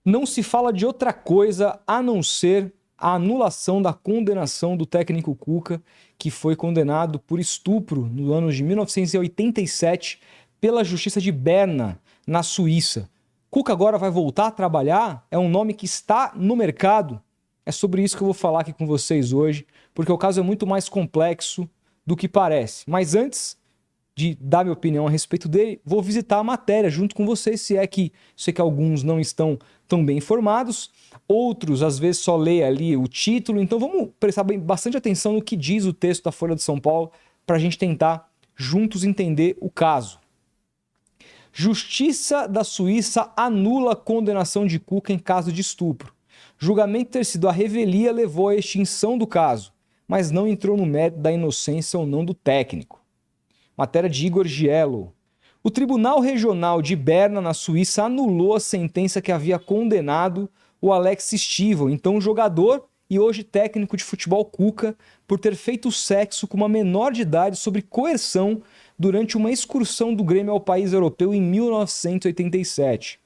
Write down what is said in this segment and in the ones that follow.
Não se fala de outra coisa a não ser a anulação da condenação do técnico Cuca, que foi condenado por estupro no ano de 1987 pela Justiça de Berna, na Suíça. Cuca agora vai voltar a trabalhar? É um nome que está no mercado? É sobre isso que eu vou falar aqui com vocês hoje, porque o caso é muito mais complexo do que parece. Mas antes de dar minha opinião a respeito dele, vou visitar a matéria junto com vocês, se é que sei que alguns não estão tão bem informados, outros às vezes só lê ali o título, então vamos prestar bastante atenção no que diz o texto da Folha de São Paulo para a gente tentar juntos entender o caso. Justiça da Suíça anula a condenação de Cuca em caso de estupro. Julgamento ter sido a revelia levou à extinção do caso, mas não entrou no mérito da inocência ou não do técnico. Matéria de Igor Giello. O Tribunal Regional de Berna, na Suíça, anulou a sentença que havia condenado o Alex Stivel, então jogador e hoje técnico de futebol Cuca, por ter feito sexo com uma menor de idade sob coerção durante uma excursão do Grêmio ao país europeu em 1987.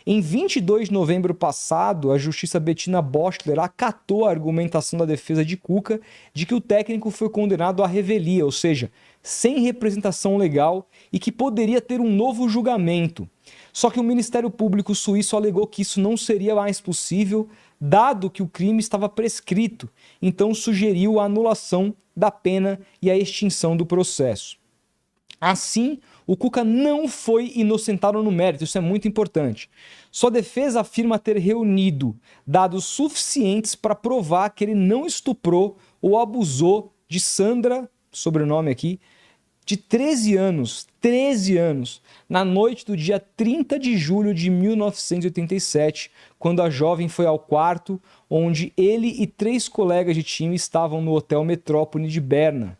Em 22 de novembro passado, a justiça Bettina Boschler acatou a argumentação da defesa de Cuca de que o técnico foi condenado à revelia, ou seja, sem representação legal e que poderia ter um novo julgamento. Só que o Ministério Público suíço alegou que isso não seria mais possível, dado que o crime estava prescrito, então sugeriu a anulação da pena e a extinção do processo. Assim, o Cuca não foi inocentado no mérito, isso é muito importante. Sua defesa afirma ter reunido dados suficientes para provar que ele não estuprou ou abusou de Sandra, sobrenome aqui, de 13 anos, na noite do dia 30 de julho de 1987, quando a jovem foi ao quarto onde ele e 3 colegas de time estavam no Hotel Metrópole de Berna.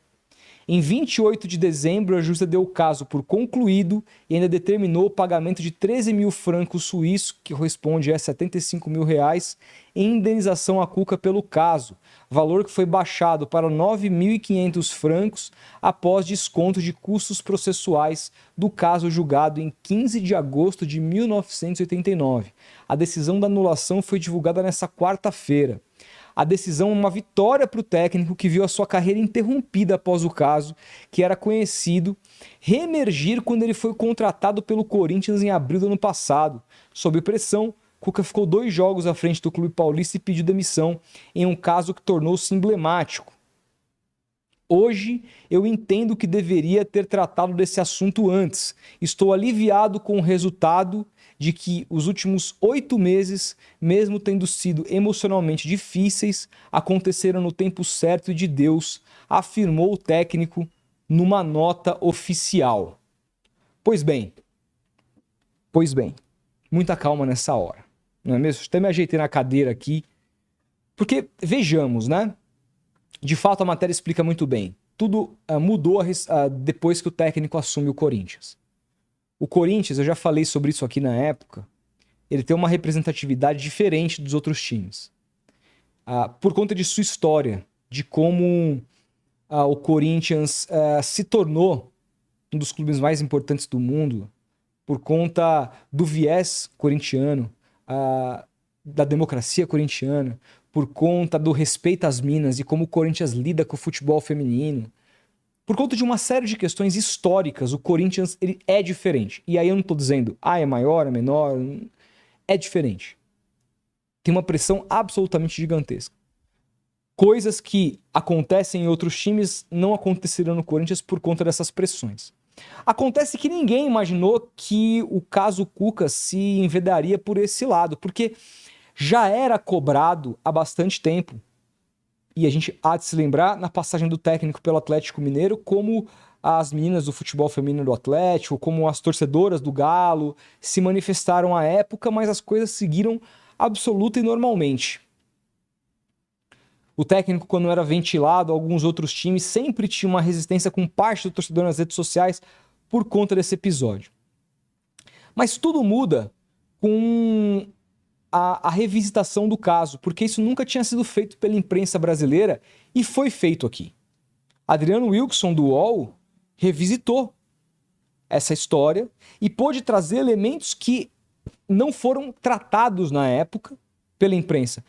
Em 28 de dezembro, a justiça deu o caso por concluído e ainda determinou o pagamento de 13 mil francos suíços, que corresponde a 75 mil reais, em indenização à Cuca pelo caso, valor que foi baixado para 9.500 francos após desconto de custos processuais do caso julgado em 15 de agosto de 1989. A decisão da anulação foi divulgada nesta quarta-feira. A decisão é uma vitória para o técnico que viu a sua carreira interrompida após o caso, que era conhecido, reemergir quando ele foi contratado pelo Corinthians em abril do ano passado. Sob pressão, Cuca ficou 2 jogos à frente do clube paulista e pediu demissão, em um caso que tornou-se emblemático. Hoje, eu entendo que deveria ter tratado desse assunto antes. Estou aliviado com o resultado de que os últimos 8 meses, mesmo tendo sido emocionalmente difíceis, aconteceram no tempo certo de Deus, afirmou o técnico numa nota oficial. Pois bem, muita calma nessa hora, não é mesmo? Até me ajeitei na cadeira aqui, porque vejamos, né? De fato, a matéria explica muito bem. Tudo mudou depois que o técnico assume o Corinthians. O Corinthians, eu já falei sobre isso aqui na época, ele tem uma representatividade diferente dos outros times. Por conta de sua história, de como o Corinthians se tornou um dos clubes mais importantes do mundo, por conta do viés corintiano, da democracia corintiana, por conta do respeito às minas e como o Corinthians lida com o futebol feminino. Por conta de uma série de questões históricas, o Corinthians ele é diferente. E aí eu não estou dizendo, é maior, é menor, é diferente. Tem uma pressão absolutamente gigantesca. Coisas que acontecem em outros times não aconteceram no Corinthians por conta dessas pressões. Acontece que ninguém imaginou que o caso Cuca se envedaria por esse lado, porque já era cobrado há bastante tempo. E a gente há de se lembrar na passagem do técnico pelo Atlético Mineiro, como as meninas do futebol feminino do Atlético, como as torcedoras do Galo se manifestaram à época, mas as coisas seguiram absoluta e normalmente. O técnico, quando era ventilado, alguns outros times sempre tinha uma resistência com parte do torcedor nas redes sociais por conta desse episódio. Mas tudo muda com a revisitação do caso, porque isso nunca tinha sido feito pela imprensa brasileira e foi feito aqui. Adriano Wilson, do UOL, revisitou essa história e pôde trazer elementos que não foram tratados na época pela imprensa.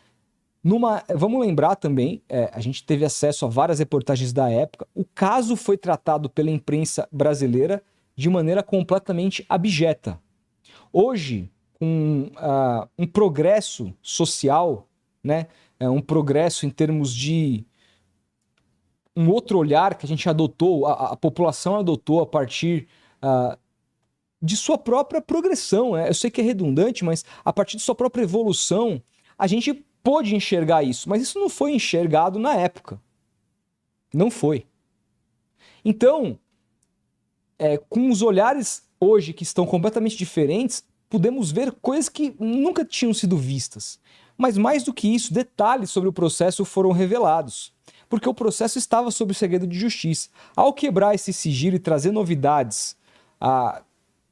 Vamos lembrar também, a gente teve acesso a várias reportagens da época, o caso foi tratado pela imprensa brasileira de maneira completamente abjeta. Hoje, com um progresso social, né, um progresso em termos de um outro olhar que a gente adotou, a população adotou a partir de sua própria progressão, né? Eu sei que é redundante, mas a partir de sua própria evolução, a gente pôde enxergar isso, mas isso não foi enxergado na época. Não foi. Então, com os olhares hoje que estão completamente diferentes, podemos ver coisas que nunca tinham sido vistas. Mas mais do que isso, detalhes sobre o processo foram revelados, porque o processo estava sob segredo de justiça. Ao quebrar esse sigilo e trazer novidades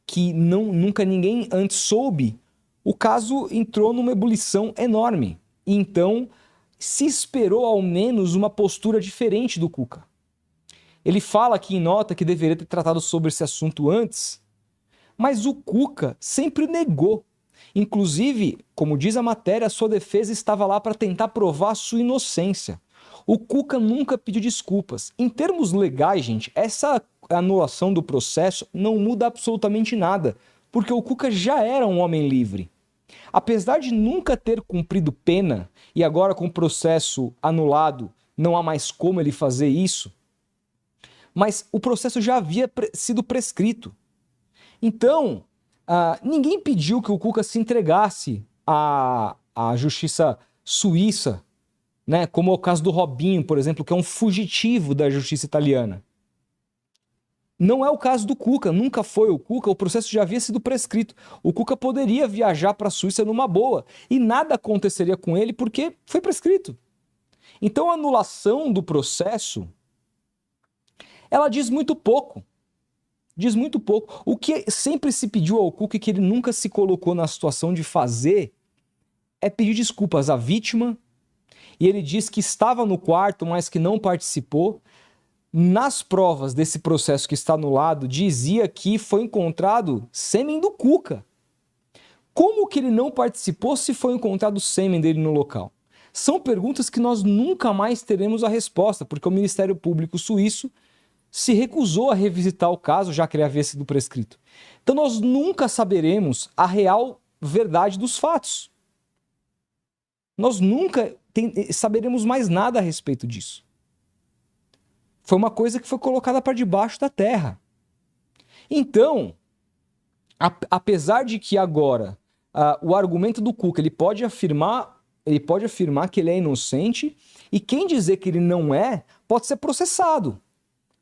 que nunca ninguém antes soube, o caso entrou numa ebulição enorme. E então se esperou ao menos uma postura diferente do Cuca. Ele fala aqui em nota que deveria ter tratado sobre esse assunto antes, mas o Cuca sempre negou. Inclusive, como diz a matéria, a sua defesa estava lá para tentar provar a sua inocência. O Cuca nunca pediu desculpas. Em termos legais, gente, essa anulação do processo não muda absolutamente nada, porque o Cuca já era um homem livre. Apesar de nunca ter cumprido pena, e agora com o processo anulado não há mais como ele fazer isso, mas o processo já havia sido prescrito. Então, ninguém pediu que o Cuca se entregasse à justiça suíça, né? Como é o caso do Robinho, por exemplo, que é um fugitivo da justiça italiana. Não é o caso do Cuca, nunca foi o Cuca, o processo já havia sido prescrito. O Cuca poderia viajar para a Suíça numa boa e nada aconteceria com ele porque foi prescrito. Então a anulação do processo, ela diz muito pouco. Diz muito pouco. O que sempre se pediu ao Cuca e que ele nunca se colocou na situação de fazer é pedir desculpas à vítima. E ele diz que estava no quarto, mas que não participou. Nas provas desse processo que está anulado, dizia que foi encontrado sêmen do Cuca. Como que ele não participou se foi encontrado sêmen dele no local? São perguntas que nós nunca mais teremos a resposta, porque o Ministério Público suíço se recusou a revisitar o caso, já que ele havia sido prescrito. Então nós nunca saberemos a real verdade dos fatos. Nós nunca saberemos mais nada a respeito disso. Foi uma coisa que foi colocada para debaixo da terra. Então, apesar de que agora o argumento do Cuca ele pode afirmar que ele é inocente, e quem dizer que ele não é, pode ser processado.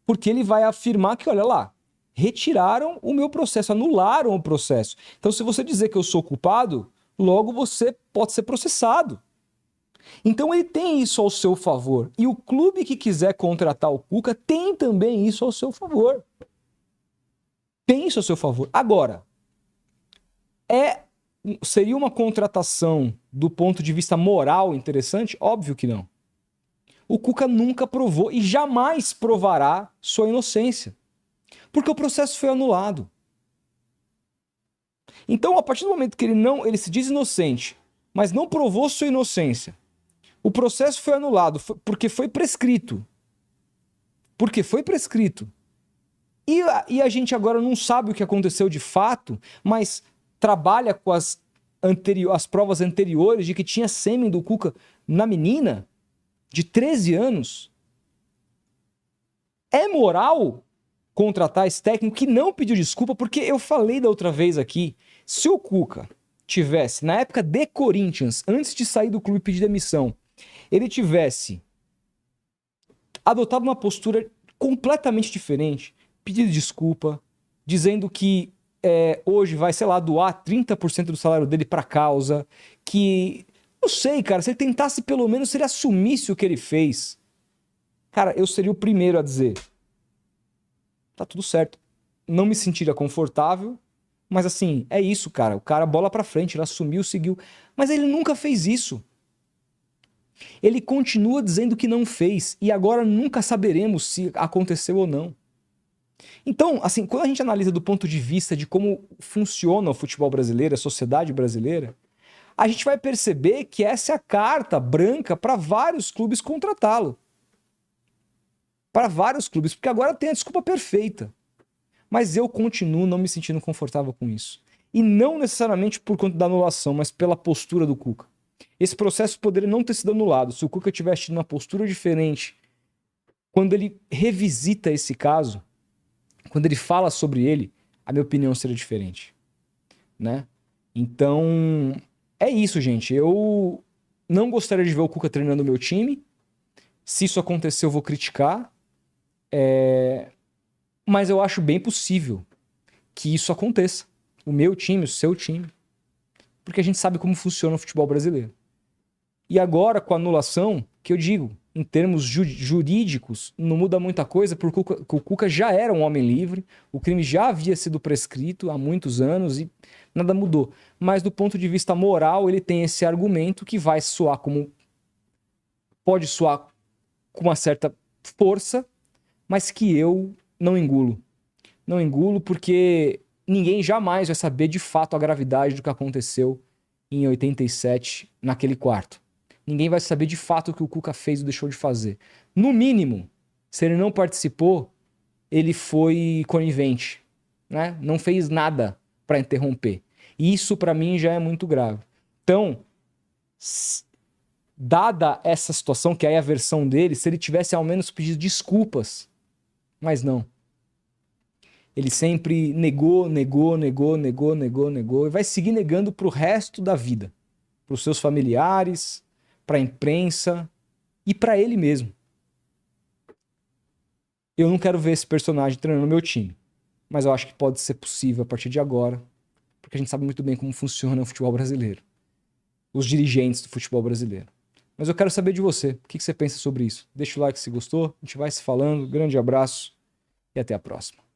Porque ele vai afirmar que, olha lá, retiraram o meu processo, anularam o processo. Então, se você dizer que eu sou culpado, logo você pode ser processado. Então ele tem isso ao seu favor. E o clube que quiser contratar o Cuca tem também isso ao seu favor. Tem isso ao seu favor. Agora, seria uma contratação do ponto de vista moral interessante? Óbvio que não. O Cuca nunca provou e jamais provará sua inocência. Porque o processo foi anulado. Então, a partir do momento que ele se diz inocente, mas não provou sua inocência, o processo foi anulado porque foi prescrito. Porque foi prescrito. E a gente agora não sabe o que aconteceu de fato, mas trabalha com as provas anteriores de que tinha sêmen do Cuca na menina de 13 anos. É moral contratar esse técnico que não pediu desculpa? Porque eu falei da outra vez aqui, se o Cuca tivesse, na época de Corinthians, antes de sair do clube e pedir demissão, ele tivesse adotado uma postura completamente diferente, pedido desculpa, dizendo que hoje vai, sei lá, doar 30% do salário dele para a causa, que, não sei, cara, se ele tentasse pelo menos, se ele assumisse o que ele fez, cara, eu seria o primeiro a dizer, tá tudo certo, não me sentiria confortável, mas assim, é isso, cara, o cara bola pra frente, ele assumiu, seguiu, mas ele nunca fez isso. Ele continua dizendo que não fez, e agora nunca saberemos se aconteceu ou não. Então, assim, quando a gente analisa do ponto de vista de como funciona o futebol brasileiro, a sociedade brasileira, a gente vai perceber que essa é a carta branca para vários clubes contratá-lo. Para vários clubes, porque agora tem a desculpa perfeita. Mas eu continuo não me sentindo confortável com isso. E não necessariamente por conta da anulação, mas pela postura do Cuca. Esse processo poderia não ter sido anulado se o Cuca tivesse tido uma postura diferente. Quando ele revisita esse caso, quando ele fala sobre ele, a minha opinião seria diferente, né? Então, é isso, gente. Eu não gostaria de ver o Cuca treinando o meu time. Se isso acontecer, eu vou criticar. Mas eu acho bem possível que isso aconteça. O meu time, o seu time. Porque a gente sabe como funciona o futebol brasileiro. E agora, com a anulação, que eu digo, em termos jurídicos, não muda muita coisa, porque o Cuca já era um homem livre, o crime já havia sido prescrito há muitos anos e nada mudou. Mas do ponto de vista moral, ele tem esse argumento que vai soar como... pode soar com uma certa força, mas que eu não engulo. Não engulo porque ninguém jamais vai saber de fato a gravidade do que aconteceu em 87 naquele quarto. Ninguém vai saber de fato o que o Cuca fez ou deixou de fazer. No mínimo, se ele não participou, ele foi conivente, né? Não fez nada para interromper. E isso para mim já é muito grave. Então, dada essa situação, que aí é a versão dele, se ele tivesse ao menos pedido desculpas, mas não. Ele sempre negou e vai seguir negando pro resto da vida. Pros seus familiares, pra imprensa e pra ele mesmo. Eu não quero ver esse personagem treinando meu time, mas eu acho que pode ser possível a partir de agora, porque a gente sabe muito bem como funciona o futebol brasileiro. Os dirigentes do futebol brasileiro. Mas eu quero saber de você. O que você pensa sobre isso? Deixa o like se gostou. A gente vai se falando. Grande abraço e até a próxima.